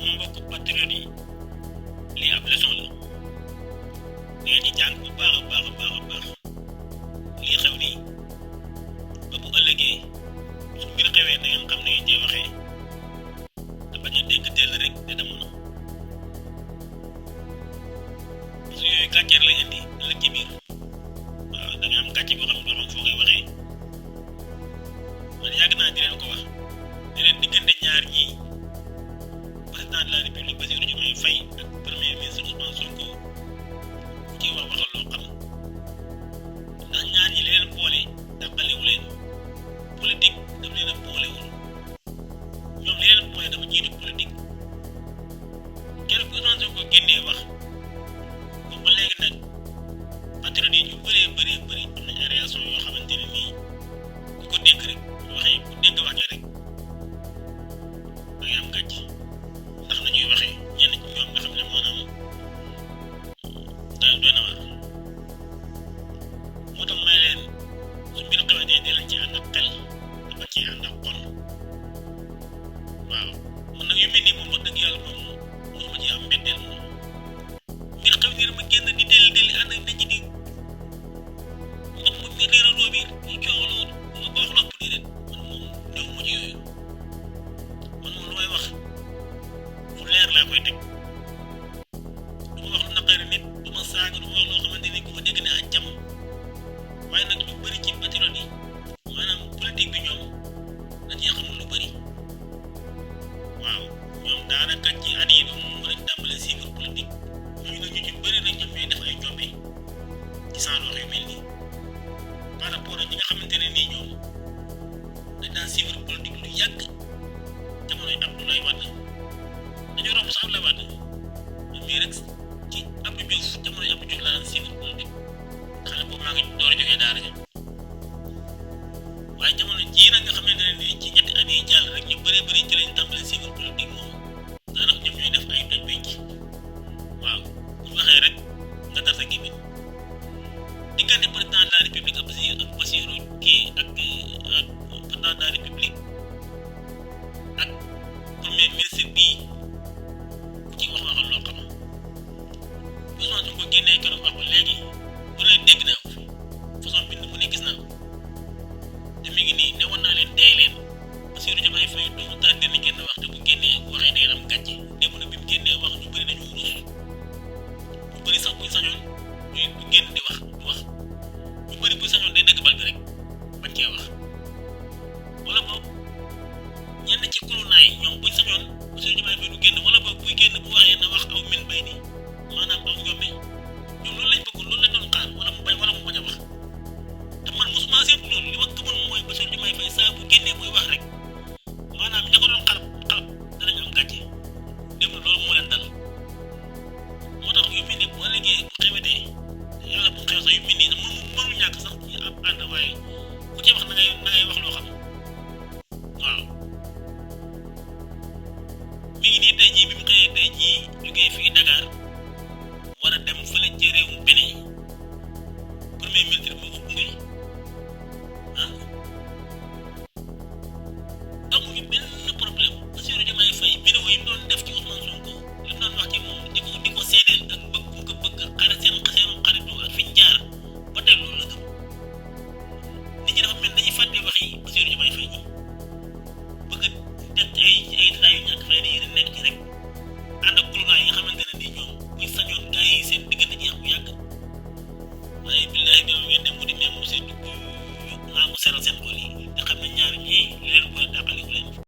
sama mbokk patriote yi lii ab leçon la ngeen di jàng bu baax a baax a baax a baax lii xew nii ba bu ëllëgee su mbir xewee na ngeen xam ne ngeen cee waxee te bañ a dégg teel rek te demoon na su yooyu gàcceer lay indi ëllëg ci biir waaw da nga am gàcce boo xam foo koy waxee man yàgg naa di leen ko wax di leen diggante ñaar ñii président de la république Bassirou Diomaye Faye ak premier ministre Ousmane Sonko ku ciy wax waxal loo xam ndax ñaar ñi leen boole dàqalewu leen politique daf leen a boolewul ñoom li leen boole dafa jiitu politique keroog bi Ousmane Sonko génnee wax ba ba léegi nag patriote yi ñu bëree am nañ ay réaction yoo xamante ne nii ku ko dégg rek waxee ku dégg wax ja rek da ngay am gàcc ndax na ñuy waxee ñenn ci ñoom nga xam ne maanaam doy na waar moo tax may leen su mbir xewetee di leen ci ànd ak xel dafa ci ànd ak xol waaw man nag yu mel nii moom wax dëgg yàlla moom mosuma ci am mbetteel moom mbir xew nii dama génn di delli ànd ak nit ñi di wax mu mbir réeraloo biir ñu coowaloo nga baax la pour di man moom ñëw mu ci yooyu man moom lu may wax fu leer laa koy teg du ma wax lu naqari nit du ma saaga du ma wax loo xamante ni ku ko dégg ne ak jam waaye nag ñu bëri ci patriote yi maanaam politique bi ñoom dañ cee xamul lu bëri waaw ñoom daanaka ci at yi mu lañ tàmbalee suivre politique ñu nag ñu ci bëri nag ñoom ñooy def ay njombe ci saan wax yu mel nii par rapport ak ñi nga xamante ne nii ñoom dañ daan suivre politique lu yàgg jamonoy Abdoulaye Wade dañoo romb sax Abdoulaye Wade mii rek ci Abdou Diouf jamonoy Abdou Diouf laa daan suivre politique xale boobu maa ngi door a jógee daara ja waaye jamono jii nag nga xamante ne nii ci ñetti at yi jàll rek ñu bëree ci lañ tàmbalee suivre politique moom daanaka ñoom ñooy def ay toj penc waaw bu ñu waxee rek nga dar sa gémmiñ diggante président de la république ak Bassirou kii ak président de la république ak premier ministre bii ku ci wax waxal loo xam Ousmane Sonko génnee keroog wax ba léegi bu leen dégg naa ko façon bind mu ne gis naa ko te mi ngi nii ne woon naa leen dee leen Bassirou Diomaye Faye doomu taal dina génn wax te bu génnee waxee day am gàcce démb na bi mu génnee wax ñu bëri dañu rus ñu bëri sax buñ sañoon ñuy du génn di wax du wax ñu bëri buñ sañoon day dëgg bal bi rek bañ cee wax wala boog ñenn ci kurunaay ñoom buñ sañoon Bassirou Diomaye Faye du génn wala boog buy génn bu waxee na wax aw min bay nii maanaam aw njombe ñoom loolu lañ bëgg loolu lañ doon xaar wala mu bañ wala mu bañ a wax te man mosuma seetlu loolu li ma gëmoon mooy Bassirou Diomaye Faye saa bu génnee muy wax rek maanaam ña ko doon xalab danañ am gàcce dem na loolu moo leen dal moo tax yu mel ni bu ëllëgee bu xewetee yàlla bu xew sax yu mel nii mënul ñàkk sax ñu am ànd waaye ku ci wax na ngay wax loo xam waaw mi ngi nii tey jii bi mu xëyee tey jii jógee fii Dakar war a dem fële ci réewum Benin premier ministre moo ko gunge ah amuñu benn problème Bassirou Diomaye Faye vidéo yi mu doon def ci Ousmane Sonko li mu doon wax ci moom di ko seedeel ak bëgg ku ko bëgg xarit seenu xaritoo ak fi ñu jaar ba tey loolu la gëm nit ñi dafa mel dañuy fàtte wax yi Bassirou Diomaye Faye ñi bëgg teg ci ay détails yu ñàkk fay yi nekk ci rek ànd ak kuréel yi nga xamante ne nii ñoom buy sañoon gars yi seen diggante jeex bu yàgg waaye billahi dama ngeen dem mu di même mu seen dugg naa mu seral seen xol yi